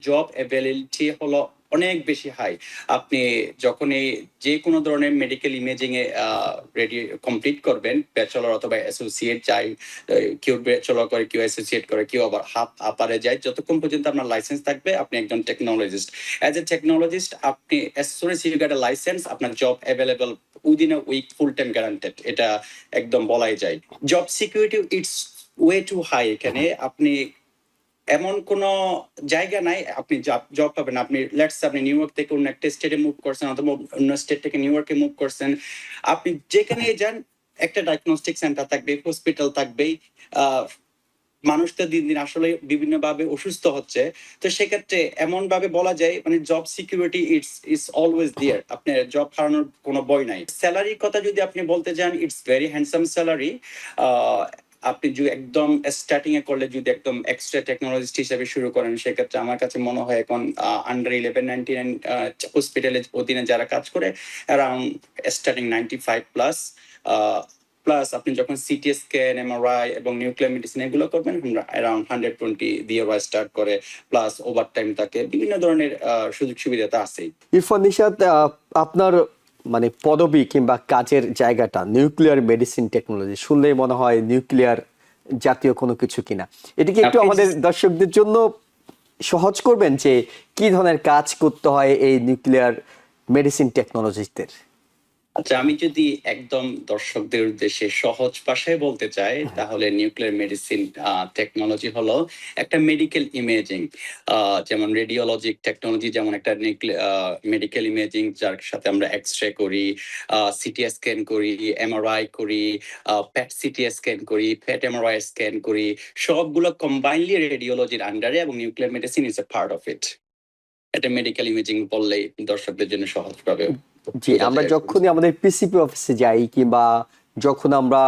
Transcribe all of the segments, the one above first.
Job availability হলো অনেক বেশি হাই। আপনি যখন এই যে কোনো ধরনের মেডিকেল ইমেজিং এ রেডি কমপ্লিট করবেন, ব্যাচেলর অথবা অ্যাসোসিয়েট চাই, কেউ ব্যাচেলর করে, কেউ অ্যাসোসিয়েট করে, কেউ আবার হাফ আপারে যায়। যতক্ষণ পর্যন্ত আপনার লাইসেন্স থাকবে, আপনি একজন টেকনোলজিস্ট। অ্যাজ এ টেকনোলজিস্ট, আপনি as soon as you get a licence, আপনার job available within a week, full time guaranteed. এটা একদম বলাই যায়। Job security it's way too high. এখানে আপনি এমন কোন জায়গা নাই আপনি জব পাবেন। আপনি লেটস আপনি নিউ ইয়র্ক থেকে অন্য একটা স্টেটে মুভ করছেন, অথবা অন্য স্টেট থেকে নিউ ইয়র্কে মুভ করছেন, আপনি যেখানে যান একটা ডায়াগনস্টিক সেন্টার থাকবে, হসপিটাল থাকবেই। মানুষ তো দিন দিন আসলে বিভিন্ন ভাবে অসুস্থ হচ্ছে। তো সেক্ষেত্রে এমন ভাবে বলা যায়, মানে job security it's always there. আপনার জব হারানোর কোনো ভয় নাই। স্যালারির কথা যদি আপনি বলতে যান, ইটস ভেরি হ্যান্ডসাম স্যালারি। আপনি যদি একদম স্টার্টিং এ করলে, যদি একদম এক্সট্রা টেকনোলজিস্ট হিসেবে শুরু করেন, সেক্ষেত্রে আমার কাছে মনে হয় এখন আন্ডার 1199 হসপিটালের অধীনে যারা কাজ করে, অ্যারাউন্ড স্টার্টিং 95 প্লাস। প্লাস আপনি যখন সিটি স্ক্যান, এমআরআই এবং নিউক্লিয়ার মেডিসিন এগুলো করবেন, অ্যারাউন্ড 120 দিয়ে স্টার্ট করে। প্লাস ওভারটাইম থাকে, বিভিন্ন ধরনের সুযোগ সুবিধা তো আছেই। ইরফান নিশাত, আপনার মানে পদবি কিংবা কাজের জায়গাটা নিউক্লিয়ার মেডিসিন টেকনোলজি শুনলেই মনে হয় নিউক্লিয়ার জাতীয় কোনো কিছু কিনা। এটা কি একটু আমাদের দর্শকদের জন্য সহজ করবেন যে কি ধরনের কাজ করতে হয় এই নিউক্লিয়ার মেডিসিন টেকনোলজিস্টদের? আচ্ছা, আমি যদি একদম দর্শকদের উদ্দেশ্যে সহজ ভাষায় বলতে চাই, তাহলে নিউক্লিয়ার মেডিসিন টেকনোলজি হলো একটা মেডিকেল ইমেজিং। যেমন রেডিওলজিক টেকনোলজি, যেমন একটা মেডিকেল ইমেজিং যার সাথে আমরা এক্স-রে করি, সিটি স্ক্যান করি, এমআরআই করি, প্যাট সিটি স্ক্যান করি, প্যাট এমআরআই স্ক্যান করি, সবগুলো কম্বাইনলি রেডিওলজির আন্ডারে, এবং nuclear medicine is a part of it. এটা মেডিকেল ইমেজিং বললেই দর্শকদের জন্য সহজভাবে জি, আমরা যখনই আমাদের পিসিপি অফিসে যাই কিংবা যখন আমরা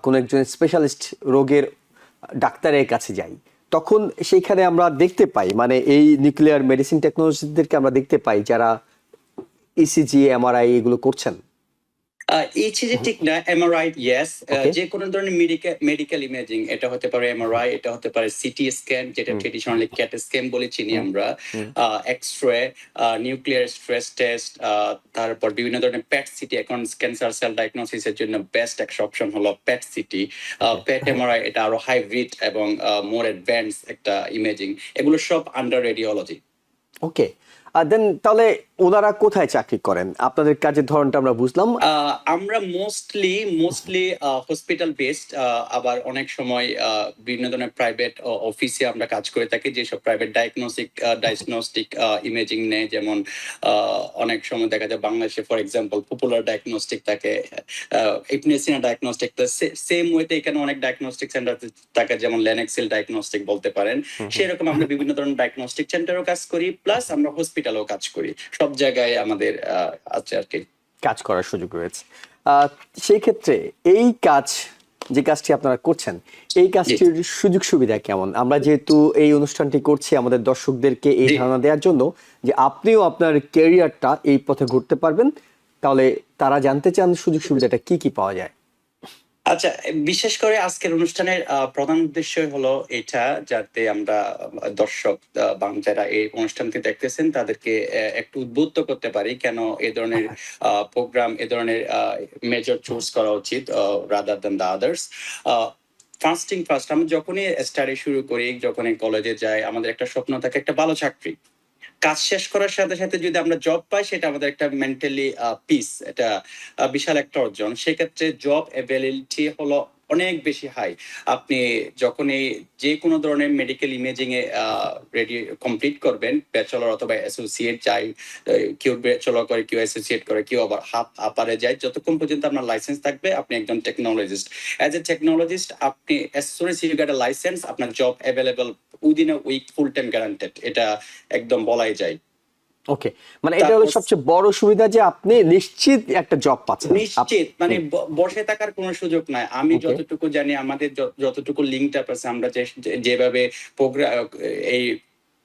কোন একজন স্পেশালিস্ট রোগের ডাক্তারের কাছে যাই, তখন সেইখানে আমরা দেখতে পাই, মানে এই নিউক্লিয়ার মেডিসিন টেকনোলজিদেরকে আমরা দেখতে পাই যারা ইসিজি, এমআরআই এগুলো করছেন। ইচিজি ঠিক না, এমআরআই ইয়েস। ওকে। যে কোনো ধরনের মেডিকেল ইমেজিং, এটা হতে পারে এমআরআই, এটা হতে পারে সিটি স্ক্যান, যেটা ট্রেডিশনালি ক্যাট স্ক্যান বলে চিনি আমরা, এক্স-রে, নিউক্লিয়ার স্ট্রেস টেস্ট, তারপর বিভিন্ন ধরনের প্যাট সিটি। এখন ক্যান্সার সেল ডায়াগনোসিসের জন্য বেস্ট একটা অপশন হলো প্যাট সিটি। প্যাট এমআরআই এটা আরো হাইব্রিড এবং মোর অ্যাডভান্স একটা ইমেজিং। এগুলো সব আন্ডার রেডিওলজি। ওকে। দেন তাহলে ওনারা কোথায় চাকরি করেন? আপনাদের কাজের ধরনটা আমরা বুঝলাম। আমরা মোস্টলি হসপিটাল বেসড, আবার অনেক সময় বিভিন্ন ধরনের প্রাইভেট অফিসে আমরা কাজ করে থাকি, যেসব প্রাইভেট ডায়াগনস্টিক ইমেজিং নেয়। যেমন অনেক সময় দেখা যায় বাংলাদেশে ফর এক্সাম্পল পপুলার ডায়াগনস্টিক থাকে, ইপনেসিনা ডায়াগনস্টিক। সেম ওয়েতে এখানে অনেক ডায়াগনস্টিক সেন্টার থাকে, যেমন লেনেক্সিল ডায়াগনস্টিক বলতে পারেন। সেরকম আমরা বিভিন্ন ধরনের ডায়াগনস্টিক সেন্টারও কাজ করি, প্লাস আমরা হসপিটালও কাজ করি। সব জায়গায় আমাদের আছে আর কি, কাজ করার সুযোগ রয়েছে। সেই ক্ষেত্রে এই কাজ, যে কাজটি আপনারা করছেন, এই কাজটির সুযোগ সুবিধা কেমন? আমরা যেহেতু এই অনুষ্ঠানটি করছি আমাদের দর্শকদেরকে এই ধারণা দেওয়ার জন্য যে আপনিও আপনার ক্যারিয়ারটা এই পথে ঘুরতে পারবেন, তাহলে তারা জানতে চান সুযোগ সুবিধাটা কি কি পাওয়া যায়। আচ্ছা, বিশেষ করে আজকের অনুষ্ঠানের প্রধান উদ্দেশ্য হলো এটা, যাতে আমরা দর্শক যারা এই অনুষ্ঠানটি দেখতেছেন তাদেরকে একটু উদ্বুদ্ধ করতে পারি কেন এই ধরনের প্রোগ্রাম, এই ধরনের মেজর চুজ করা উচিত rather than the others. First আমরা যখনই স্টাডি শুরু করি, যখনই কলেজে যাই, আমাদের একটা স্বপ্ন থাকে একটা ভালো চাকরি। কাজ শেষ করার সাথে সাথে যদি আমরা জব পাই, সেটা আমাদের একটা মেন্টালি পিস, এটা বিশাল একটা অর্জন। সেক্ষেত্রে জব অ্যাভেইলেবিলিটি হলো অনেক বেশি হাই। আপনি যখন এই যে কোনো ধরনের মেডিকেল ইমেজিং এ রেডি কমপ্লিট করবেন, ব্যাচেলর অথবা অ্যাসোসিয়েট চাই, কেউ ব্যাচেলর করে, কেউ অ্যাসোসিয়েট করে, কেউ আবার হাফ আপারে যায়। যতক্ষণ পর্যন্ত আপনার লাইসেন্স থাকবে, আপনি একজন টেকনোলজিস্ট। অ্যাজ এ টেকনোলজিস্ট, আপনি as soon as you get a licence, আপনার job available within a week, full time guaranteed. এটা একদম বলাই যায়। ওকে, মানে এটা হলো সবচেয়ে বড় সুবিধা যে আপনি নিশ্চিত একটা জব পাচ্ছেন। নিশ্চিত, মানে বসে থাকার কোনো সুযোগ নাই। আমি যতটুকু জানি, আমাদের যতটুকু লিঙ্ক আপ আছে, আমরা যেভাবে এই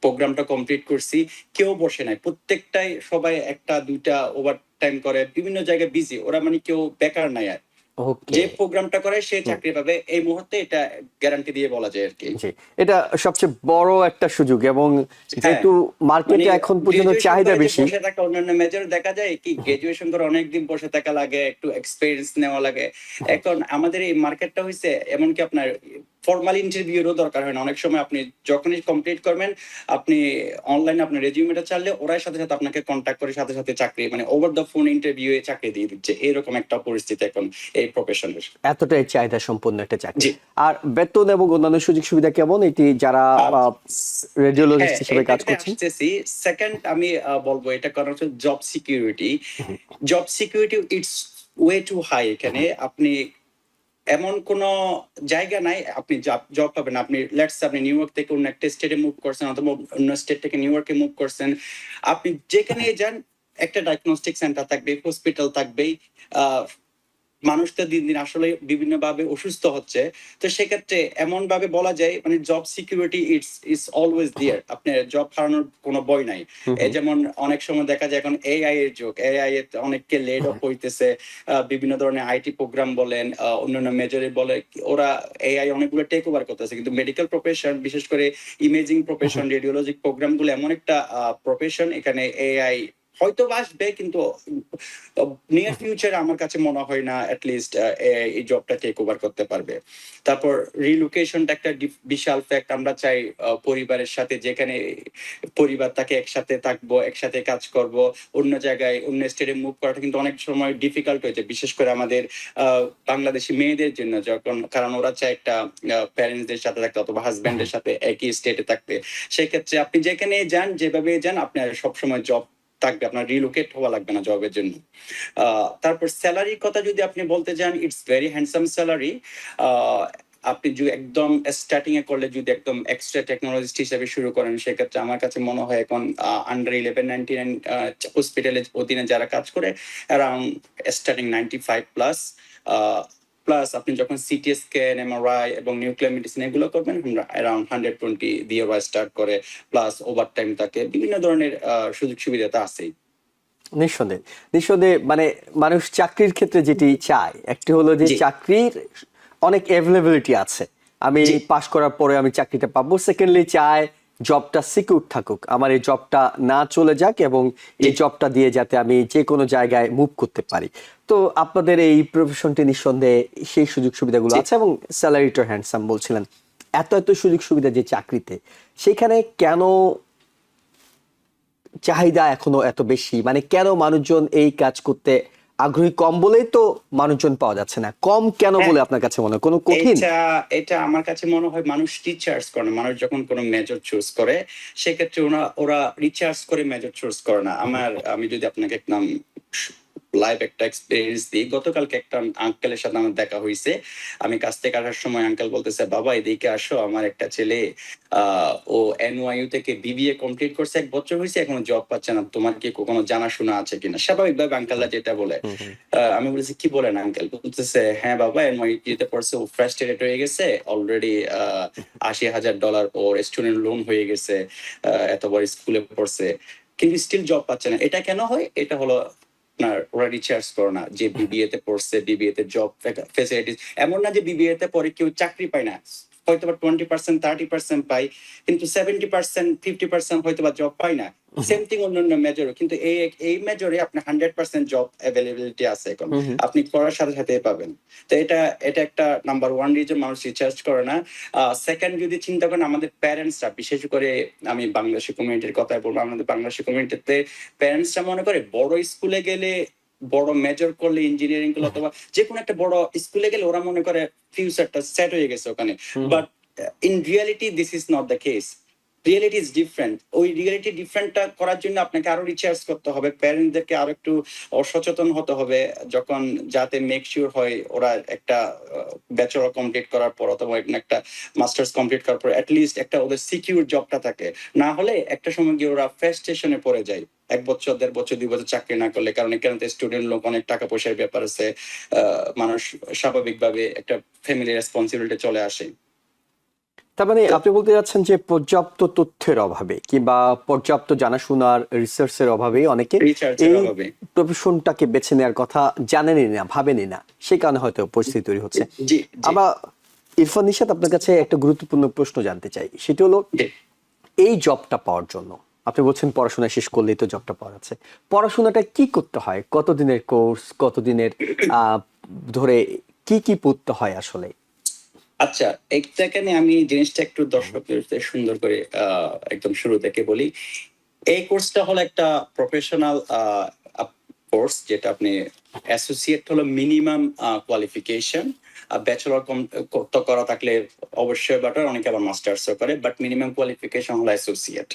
প্রোগ্রামটা কমপ্লিট করছি, কেউ বসে নাই। প্রত্যেকটাই সবাই একটা দুইটা ওভার টাইম করে, বিভিন্ন জায়গায় বিজি ওরা, মানে কেউ বেকার নাই আর। ওকে। যে প্রোগ্রামটা করে সে চাকরি পাবে, এই মুহূর্তে এটা গ্যারান্টি দিয়ে বলা যায় আর কি। জি, এটা সবচেয়ে বড় একটা সুযোগ, এবং হ্যাঁ, যেহেতু মানে মার্কেটে এখন পর্যন্ত গ্রাজুয়েশন চাহিদা করে যে বেশি। বসে থাকা অন্যান্য মেজর দেখা যায় কি, গ্রাজুয়েশন করে অনেকদিন বসে থাকা লাগে, একটু এক্সপেরিয়েন্স নেওয়া লাগে। এখন আমাদের এই মার্কেটটা হইছে এমনকি আপনার ফর্মাল ইন্টারভিউরও দরকার হয় না। অনেক সময় আপনি যখনই কমপ্লিট করবেন, আপনি অনলাইনে আপনার রেজিউমেটা চাললে ওরাই সাথে সাথে আপনাকে কন্ট্যাক্ট করে সাথে সাথে চাকরি, মানে ওভার দ্য ফোন ইন্টারভিউ এ চাকরি দিয়ে দিচ্ছে। এরকম একটা পরিস্থিতি এখন এই প্রফেশনের। এতটাই চাহিদা সম্পন্ন একটা চাকরি। জি। আর বেতন এবং অন্যান্য সুযোগ সুবিধা কেমন, এটি যারা আহ, রেডিওলজিস্ট হ্যাঁ, হিসেবে কাজ এটাতে করছেন? আসতেছি। সেকেন্ড আমি বলবো এটা কারণ হচ্ছে job security. Job security it's way too high এখানে। আপনি এমন কোন জায়গা নাই আপনি জব পাবেন। আপনি লেটস আপনি নিউ ইয়র্ক থেকে অন্য একটা স্টেটে মুভ করছেন, অথবা অন্য স্টেট থেকে নিউ ইয়র্কে মুভ করছেন, আপনি যেখানে যান একটা ডায়াগনস্টিক সেন্টার থাকবে, হসপিটাল থাকবেই। আহ মানুষ তো দিন দিন আসলে বিভিন্ন ভাবে অসুস্থ হচ্ছে। তো সেক্ষেত্রে এমন ভাবে বলা যায় মানে job security it's always there. আপনার জব হারানোর কোনো ভয় নাই। হুম এই হুম। যেমন অনেক সময় দেখা যায় এখন এআই এর যুগ, এআই এ অনেককে লেড অফ হইতেছে। বিভিন্ন ধরনের আইটি প্রোগ্রাম বলেন, অন্যান্য মেজরে বলে, ওরা এআই অনেকগুলো টেক ওভার করতেছে। কিন্তু মেডিকেল প্রফেশন, বিশেষ করে ইমেজিং প্রফেশন, রেডিওলজিক প্রোগ্রাম গুলো এমন একটা প্রফেশন, এখানে এআই হয়তো আসবে, কিন্তু নিয়ার ফিউচারে আমার কাছে মনে হয় না লিস্ট এই জবটা টেক ওভার করতে পারবে। তারপর রিলোকেশনটা একটা বিশাল ফ্যাক্ট। আমরা চাই পরিবারের সাথে, যেখানে পরিবার তাকে একসাথে থাকবো, একসাথে কাজ করব, অন্য জায়গায় অন্য স্টেটে মুভ করাটা কিন্তু অনেক সময় ডিফিকাল্ট হয়েছে, বিশেষ করে আমাদের বাংলাদেশি মেয়েদের জন্য। যখন কারণ ওরা চায় একটা প্যারেন্টসদের সাথে থাকতে অথবা হাজবেন্ডের সাথে একই স্টেটে থাকতে। সেক্ষেত্রে আপনি যেখানে যান, যেভাবে যান, আপনার সবসময় জব থাকবে, আপনার রিলোকেট হওয়া লাগবে না জবের জন্য। তারপর স্যালারির কথা যদি আপনি বলতে যান, ইটস ভেরি হ্যান্ডসাম স্যালারি। আপনি যদি একদম স্টার্টিং এ করলে, যদি একদম এক্সট্রা টেকনোলজিস্ট হিসেবে শুরু করেন, সেক্ষেত্রে আমার কাছে মনে হয় এখন আন্ডার 1199 হসপিটালের অধীনে যারা কাজ করে, অ্যারাউন্ড স্টার্টিং 95+। প্লাস আপনি যখন সিটি স্ক্যান, এমআরআই এবং নিউক্লিয়ার মেডিসিন এগুলো করবেন, অ্যারাউন্ড 120 দিয়ে স্টার্ট করে। প্লাস ওভার টাইম থাকে, বিভিন্ন ধরনের সুযোগ সুবিধা তো আছেই। নিঃসন্দেহে, নিঃসন্দেহে, মানে মানুষ চাকরির ক্ষেত্রে যেটি চায়, একটি হলো যে জি চাকরির অনেক অ্যাভেলেবিলিটি আছে, আমি জি পাশ করার পরে আমি চাকরিটা পাবো। সেকেন্ডলি চায় জবটা সিকিউর থাকুক, আমার এই জবটা না চলে যাক, এবং জি এই জবটা দিয়ে যাতে আমি যে কোনো জায়গায় মুভ করতে পারি। তো আপনাদের এই প্রফেশনটি নিঃসন্দেহে সেই সুযোগ সুবিধাগুলো জি। আছে, এবং স্যালারিটা হ্যান্ডসাম বলছিলেন। এত এত সুযোগ সুবিধা যে চাকরিতে, সেখানে কেন চাহিদা এখনো এত বেশি? মানে কেন মানুষজন এই কাজ করতে আগ্রহী কম বলেই তো মানুষজন পাওয়া যাচ্ছে না? কম কেন হ্যাঁ, বলে আপনার কাছে মনে হয়? কোনো কঠিন? এটা এটা আমার কাছে মনে হয় মানুষ রিচার্জ করে না। মানুষ যখন কোনো মেজর চুজ করে, সেক্ষেত্রে ওরা রিচার্জ করে মেজর চুজ করে না। আমি যদি আপনাকে একদম লাইভ একটা এক্সপিরিয়েন্স দিই, গতকালকে একটা আঙ্কেলের সাথে আমার দেখা হয়েছে। আমি কাছ থেকে আসার সময় আঙ্কেল বলতেছে, বাবা এদিকে আসো, আমার একটা ছেলে ও এনওয়াইইউ থেকে বিবিএ কমপ্লিট করছে, 1 বছর হয়েছে, এখনো জব পাচ্ছে না, তোমার কি কোনো জানাশোনা আছে কিনা? স্বাভাবিকভাবে আঙ্কেলরা যেটা বলে। হুম, হুম। আমি বলেছি, কি বলেন আঙ্কেল? বলতেছে, হ্যাঁ বাবা, এনওয়াইটিতে পড়ছে, ও ফ্রাস্ট্রেটেড হয়ে গেছে অলরেডি। $80,000 ওর স্টুডেন্ট লোন হয়ে গেছে, এত বড় স্কুলে পড়ছে, কিন্তু স্টিল জব পাচ্ছে না। এটা কেন হয়? এটা হলো আপনার ওরা রিচার্জ করে না যে বিবিএ তে পড়ছে, বিবিএ তে জব ফেসিলিটিস। এমন না যে বিবিএ তে পরে কেউ চাকরি পায় না, হয়তো বা 20% 30% পাই, কিন্তু 70% 50% হয়তো বা জব পায় না। সেম থিং অন্যান্য মেজরও, কিন্তু এই মেজরে আপনার 100% জব অ্যাভেলেবিলিটি আছে এখন। হুম, হুম। আপনি করার সাথে সাথে পাবেন। তো এটা একটা নাম্বার ওয়ান রিজন মানুষ রিচার্জ করে না। সেকেন্ড যদি চিন্তা করেন, আমাদের প্যারেন্টসরা, বিশেষ করে আমি বাংলাদেশি কমিউনিটির কথাই বলবো, আমাদের বাংলাদেশি কমিউনিটিতে প্যারেন্টসরা মনে করে বড় স্কুলে গেলে, বড় মেজর করলে, ইঞ্জিনিয়ারিং করলে অথবা যে কোনো একটা বড় স্কুলে গেলে ওরা মনে করে ফিউচারটা সেট হয়ে গেছে ওখানে। হুম, হুম। But in reality this is not the case. Reality is different. ওই রিয়েলিটি ডিফারেন্টটা করার জন্য আপনাকে আরো রিচার্জ করতে হবে, প্যারেন্টদেরকে আরো একটু সচেতন হতে হবে, যখন যাতে মেক শিওর হয় ওরা একটা ব্যাচেলর কমপ্লিট করার পর অথবা একটা মাস্টার্স কমপ্লিট করার পর লিস্ট একটা ওদের সিকিউর জবটা থাকে। না হলে একটা সময় গিয়ে ওরা ফ্রাস্ট্রেশনে পড়ে যায়, 1 বছর 1.5 বছর 2 বছর চাকরি না করলে। কারণ এখানে তো স্টুডেন্ট লোক, অনেক টাকা পয়সার ব্যাপার আছে। মানুষ স্বাভাবিকভাবে একটা ফ্যামিলি রেসপন্সিবিলিটি চলে আসে। তার মানে আপনি বলতে যাচ্ছেন যে পর্যাপ্ত তথ্যের অভাবে কিংবা পর্যাপ্ত জানাশোনার রিসার্চের অভাবে অনেকে রিসার্চের এই অভাবে। প্রফেশনটাকে বেছে নেওয়ার কথা জানেনই না, ভাবেনই না, সেই কারণে হয়তো পরিস্থিতি তৈরি হচ্ছে। জি জি আবার ইরফান নিশাত, আপনার কাছে একটা গুরুত্বপূর্ণ প্রশ্ন জানতে চাই, সেটা হলো জি। এই জবটা পাওয়ার জন্য আপনি বলছেন পড়াশোনা শেষ করলেই তো জবটা পাওয়া যাচ্ছে, পড়াশোনাটা কি করতে হয়, কতদিনের কোর্স, কতদিনের ধরে কি কি পড়তে হয় আসলে? আচ্ছা, এইখানে আমি জিনিসটা একটু দর্শকদের সুন্দর করে একদম শুরু থেকে বলি। এই কোর্সটা হলো একটা প্রফেশনাল কোর্স, যেটা আপনি অ্যাসোসিয়েট হলো মিনিমাম কোয়ালিফিকেশন। ব্যাচেলর করা থাকলে অবশ্যই বেটার, অনেকে আবার মাস্টার্সও করে, বাট মিনিমাম কোয়ালিফিকেশন হলো অ্যাসোসিয়েট।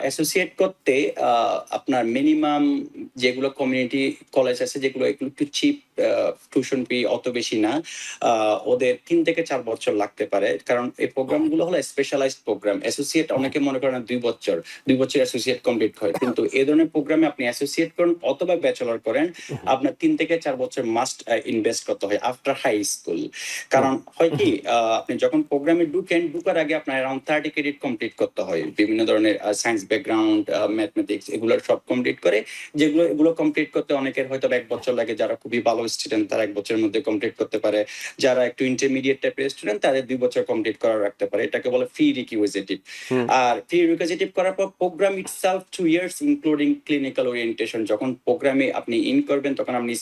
অ্যাসোসিয়েট করতে আপনার মিনিমাম যেগুলো কমিউনিটি কলেজ আছে, যেগুলো একটু একটু চিপ, টিউশন ফি অত বেশি না, ওদের 3 থেকে 4 বছর লাগতে পারে, কারণ এই প্রোগ্রামগুলো হলো স্পেশালাইজড প্রোগ্রাম। অ্যাসোসিয়েট অনেকে মনে করেন 2 বছর, 2 বছর অ্যাসোসিয়েট কমপ্লিট হয়, কিন্তু এই ধরনের প্রোগ্রামে আপনি অ্যাসোসিয়েট করেন অথবা ব্যাচেলর করেন, আপনার 3 থেকে 4 বছর মাস্ট ইনভেস্ট করতে হয় আফটার হাই স্কুল। কারণ হয় কি, আপনি যখন প্রোগ্রামে ঢুকার আগে আপনার অ্যারাউন্ড 30 ক্রেডিট কমপ্লিট করতে হয়, বিভিন্ন ধরনের সায়েন্স ব্যাকগ্রাউন্ড, ম্যাথমেটিক্স, এগুলোর সব কমপ্লিট করে, এগুলো কমপ্লিট করতে অনেকের হয়তো 1 বছর লাগে। যারা খুবই ভালো স্টুডেন্ট তারা 1 বছরের মধ্যে কমপ্লিট করতে পারে, যারা একটু ইন্টারমিডিয়েট টাইপের স্টুডেন্ট তাদের 2 বছর কমপ্লিট করা রাখতে পারে। এটাকে বলে ফ্রি রিকুইজিটিভ। আর ফ্রি রিকুইজিটিভ করার পর program itself 2 years including clinical orientation. যখন প্রোগ্রামে আপনি ইন করবেন তখন আপনি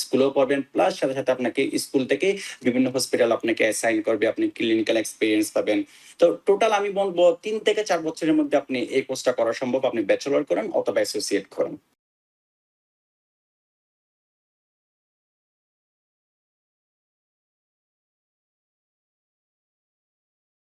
স্কুলেও পড়বেন, প্লাস সাথে সাথে আপনাকে স্কুল থেকে বিভিন্ন হসপিটাল আপনাকে অ্যাসাইন করবে, আপনি ক্লিনিক্যাল এক্সপিরিয়েন্স পাবেন। তো টোটাল আমি বলবো 3 থেকে 4 বছরের মধ্যে আপনি এই কোর্সটা করা সম্ভব, আপনি ব্যাচেলর করেন অথবা অ্যাসোসিয়েট করেন।